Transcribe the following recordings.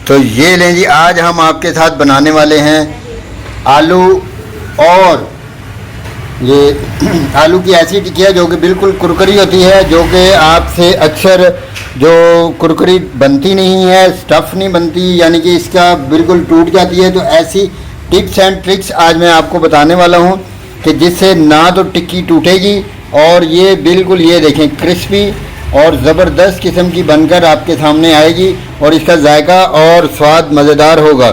तो ये लें जी, आज हम आपके साथ बनाने वाले हैं आलू और ये आलू की ऐसी टिकिया जो कि बिल्कुल कुरकुरी होती है, जो कि आपसे अक्सर जो कुरकुरी बनती नहीं है, स्टफ़ नहीं बनती, यानी कि इसका बिल्कुल टूट जाती है। तो ऐसी टिप्स एंड ट्रिक्स आज मैं आपको बताने वाला हूँ कि जिससे ना तो टिक्की टूटेगी और ये बिल्कुल ये देखें क्रिस्पी और ज़बरदस्त किस्म की बनकर आपके सामने आएगी और इसका जायका और स्वाद मज़ेदार होगा।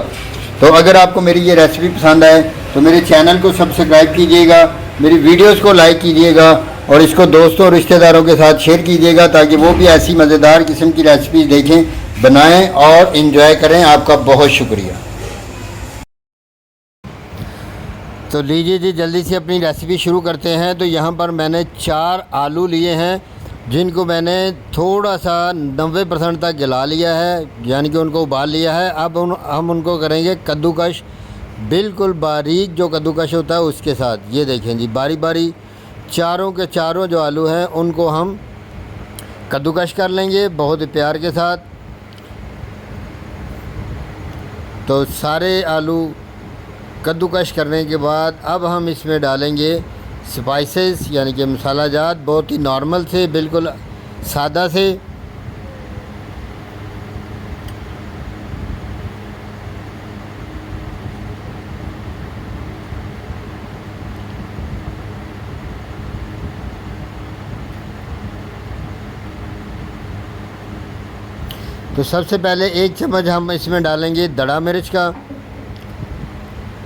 तो अगर आपको मेरी ये रेसिपी पसंद आए तो मेरे चैनल को सब्सक्राइब कीजिएगा, मेरी वीडियोस को लाइक कीजिएगा और इसको दोस्तों और रिश्तेदारों के साथ शेयर कीजिएगा ताकि वो भी ऐसी मज़ेदार किस्म की रेसिपी देखें, बनाएं और इन्जॉय करें। आपका बहुत शुक्रिया। तो लीजिए जी, जल्दी से अपनी रेसिपी शुरू करते हैं। तो यहाँ पर मैंने 4 आलू लिए हैं जिनको मैंने थोड़ा सा 90% तक गला लिया है, यानी कि उनको उबाल लिया है। अब हम उनको करेंगे कद्दूकश, बिल्कुल बारीक जो कद्दूकश होता है उसके साथ। ये देखें जी, बारी बारी चारों के चारों जो आलू हैं उनको हम कद्दूकश कर लेंगे बहुत ही प्यार के साथ। तो सारे आलू कद्दूकश करने के बाद अब हम इसमें डालेंगे स्पाइसेस, यानी कि मसाला जात, बहुत ही नॉर्मल से, बिल्कुल सादा से। तो सबसे पहले 1 चम्मच हम इसमें डालेंगे दड़ा मिर्च का,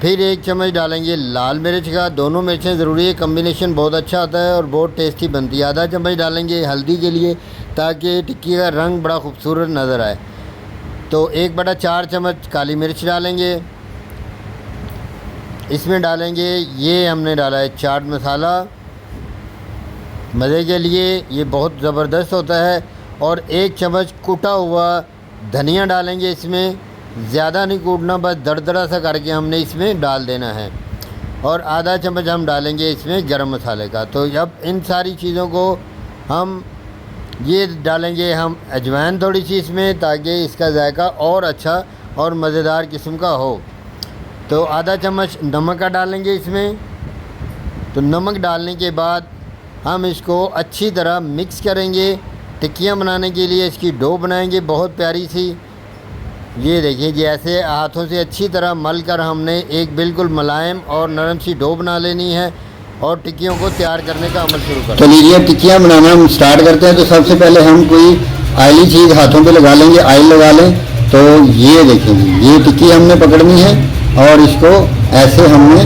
फिर 1 चम्मच डालेंगे लाल मिर्च का। दोनों मिर्चें ज़रूरी है, कम्बिनेशन बहुत अच्छा आता है और बहुत टेस्टी बनती है। आधा चम्मच डालेंगे हल्दी के लिए ताकि टिक्की का रंग बड़ा खूबसूरत नज़र आए। तो 1/4 चम्मच काली मिर्च डालेंगे। इसमें डालेंगे, ये हमने डाला है चाट मसाला मज़े के लिए, ये बहुत ज़बरदस्त होता है। और 1 चम्मच कूटा हुआ धनिया डालेंगे इसमें, ज़्यादा नहीं कूटना, बस दरदरा सा करके हमने इसमें डाल देना है। और आधा चम्मच हम डालेंगे इसमें गरम मसाले का। तो अब इन सारी चीज़ों को हम ये डालेंगे, हम अजवाइन थोड़ी सी इसमें, ताकि इसका जायका और अच्छा और मज़ेदार किस्म का हो। तो आधा चम्मच नमक का डालेंगे इसमें। तो नमक डालने के बाद हम इसको अच्छी तरह मिक्स करेंगे। टिक्कियाँ बनाने के लिए इसकी डो बनाएंगे बहुत प्यारी सी। ये देखिए जी, ऐसे हाथों से अच्छी तरह मल कर हमने एक बिल्कुल मुलायम और नरम सी डो बना लेनी है और टिक्कियों को तैयार करने का अमल शुरू करें। तो लीजिए, टिक्कियाँ बनाना हम स्टार्ट करते हैं। तो सबसे पहले हम कोई ऑयली चीज़ हाथों पे लगा लेंगे, ऑयल लगा लें। तो ये देखिए जी, ये टिक्की हमने पकड़नी है और इसको ऐसे हमने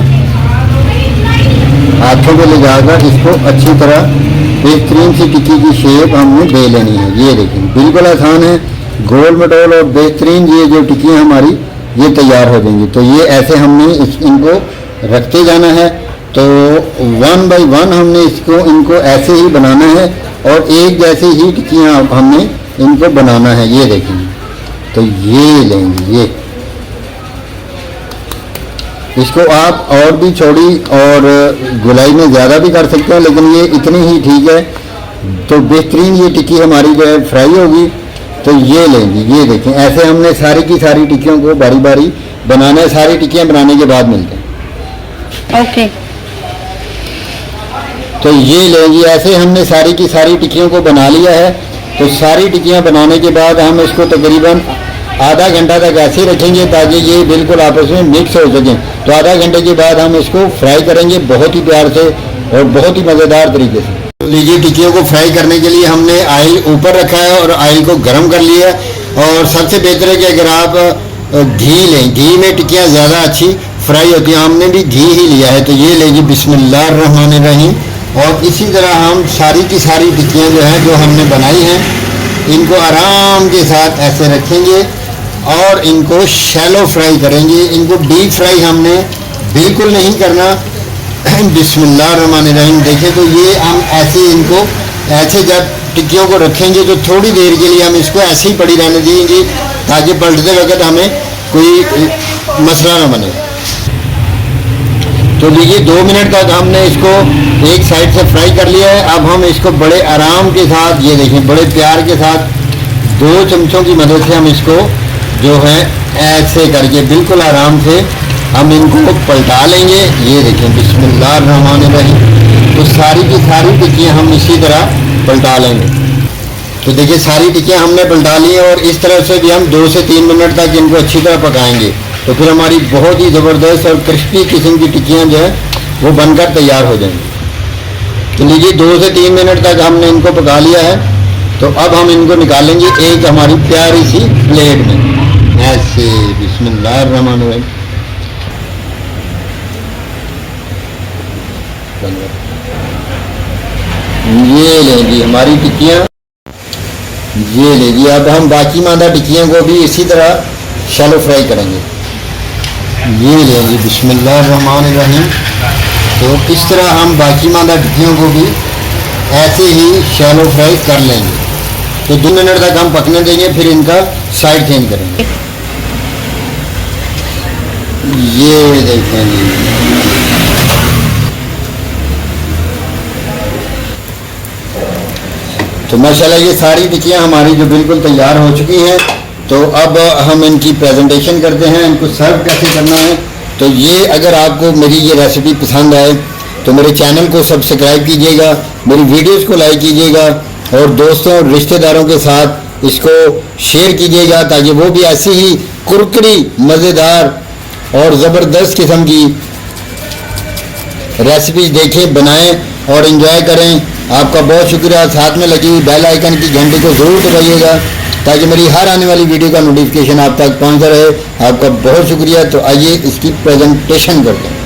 हाथों पे ले जाकर इसको अच्छी तरह बेहतरीन सी टिक्की की शेप हमने दे लेनी है। ये देखिए, बिल्कुल आसान है, गोल मटोल और बेहतरीन ये जो टिक्कियाँ हमारी ये तैयार हो जाएंगी। तो ये ऐसे हमने इनको रखते जाना है। तो 1 बाय 1 हमने इनको ऐसे ही बनाना है और एक जैसे ही टिक्कियाँ हमने इनको बनाना है। ये देखेंगे, तो ये लेंगे, ये इसको आप और भी चौड़ी और गुलाई में ज़्यादा भी कर सकते हैं, लेकिन ये इतनी ही ठीक है। तो बेहतरीन ये टिक्की हमारी जो है फ्राई होगी। तो ये लेंगे, ये देखें, ऐसे हमने सारी की सारी टिक्कियों को बारी बारी बनाना है। सारी टिक्कियाँ बनाने के बाद मिलते हैं। ओके। तो ये लेंगे, ऐसे हमने सारी की सारी टिक्कियों को बना लिया है। तो सारी टिक्कियाँ बनाने के बाद हम इसको तकरीबन आधा घंटा तक ऐसे रखेंगे ताकि ये बिल्कुल आपस में मिक्स हो सकें। तो आधा घंटे के बाद हम इसको फ्राई करेंगे बहुत ही प्यार से और बहुत ही मज़ेदार तरीके से। तो लीजिए, टिक्कियों को फ्राई करने के लिए हमने ऑयल ऊपर रखा है और ऑयल को गर्म कर लिया है। और सबसे बेहतर है कि अगर आप घी लें, घी में टिक्कियाँ ज़्यादा अच्छी फ्राई होती हैं। हमने भी घी ही लिया है। तो ये लीजिए, बिस्मिल्लाहिर्रहमानिर्रहीम। और इसी तरह हम सारी की सारी टिक्कियाँ जो हैं, जो हमने बनाई हैं, इनको आराम के साथ ऐसे रखेंगे और इनको शैलो फ्राई करेंगे। इनको डीप फ्राई हमने बिल्कुल नहीं करना। बिस्मिल्लाहिर्रहमानिर्रहीम। देखें, तो ये हम ऐसे इनको ऐसे जब टिक्कियों को रखेंगे तो थोड़ी देर के लिए हम इसको ऐसे ही पड़ी रहने देंगे ताकि पलटते वक्त हमें कोई मसला न बने। तो लीजिए, 2 मिनट तक हमने इसको एक साइड से फ्राई कर लिया है। अब हम इसको बड़े आराम के साथ, ये देखें, बड़े प्यार के साथ 2 चमचों की मदद से हम इसको जो है ऐसे करके बिल्कुल आराम से हम इनको पलटा लेंगे। ये देखें, बिस्मिल्लाहिर्रहमानिर्रहीम। तो सारी की सारी टिक्कियाँ हम इसी तरह पलटा लेंगे। तो देखिए सारी टिक्कियाँ हमने पलटा ली हैं और इस तरह से भी हम 2 से 3 मिनट तक इनको अच्छी तरह पकाएंगे। तो फिर हमारी बहुत ही ज़बरदस्त और क्रिस्पी किस्म की टिक्कियाँ जो है वो बनकर तैयार हो जाएंगी। तो लीजिए 2 से 3 मिनट तक हमने इनको पका लिया है। तो अब हम इनको निकालेंगे एक हमारी प्यारी सी प्लेट में ऐसे। बिस्मिल्लाहिर्रहमानिर्रहीम। ये लेंगी हमारी टिक्कियाँ, ये लीजिए। अब हम बाकी मादा टिक्कियों को भी इसी तरह शैलो फ्राई करेंगे। ये लेंगे बिस्मिल्लाहिर्रहमानिर्रहीम। तो इस तरह हम बाकी मादा टिक्कियों को भी ऐसे ही शैलो फ्राई कर लेंगे। तो 2 मिनट तक हम पकने देंगे, फिर इनका साइड चेंज करेंगे। ये देखेंगे, तो माशाल्लाह ये सारी टिक्कियाँ हमारी जो बिल्कुल तैयार हो चुकी हैं। तो अब हम इनकी प्रेजेंटेशन करते हैं, इनको सर्व कैसे करना है। तो ये अगर आपको मेरी ये रेसिपी पसंद आए तो मेरे चैनल को सब्सक्राइब कीजिएगा, मेरी वीडियोस को लाइक कीजिएगा और दोस्तों और रिश्तेदारों के साथ इसको शेयर कीजिएगा ताकि वो भी ऐसी ही कुरकुरी मज़ेदार और ज़बरदस्त किस्म की रेसिपीज देखें, बनाएं और इन्जॉय करें। आपका बहुत शुक्रिया। साथ में लगी हुई बेल आइकन की घंटी को ज़रूर दबाइएगा ताकि मेरी हर आने वाली वीडियो का नोटिफिकेशन आप तक पहुंचता रहे। आपका बहुत शुक्रिया। तो आइए इसकी प्रेजेंटेशन करते हैं।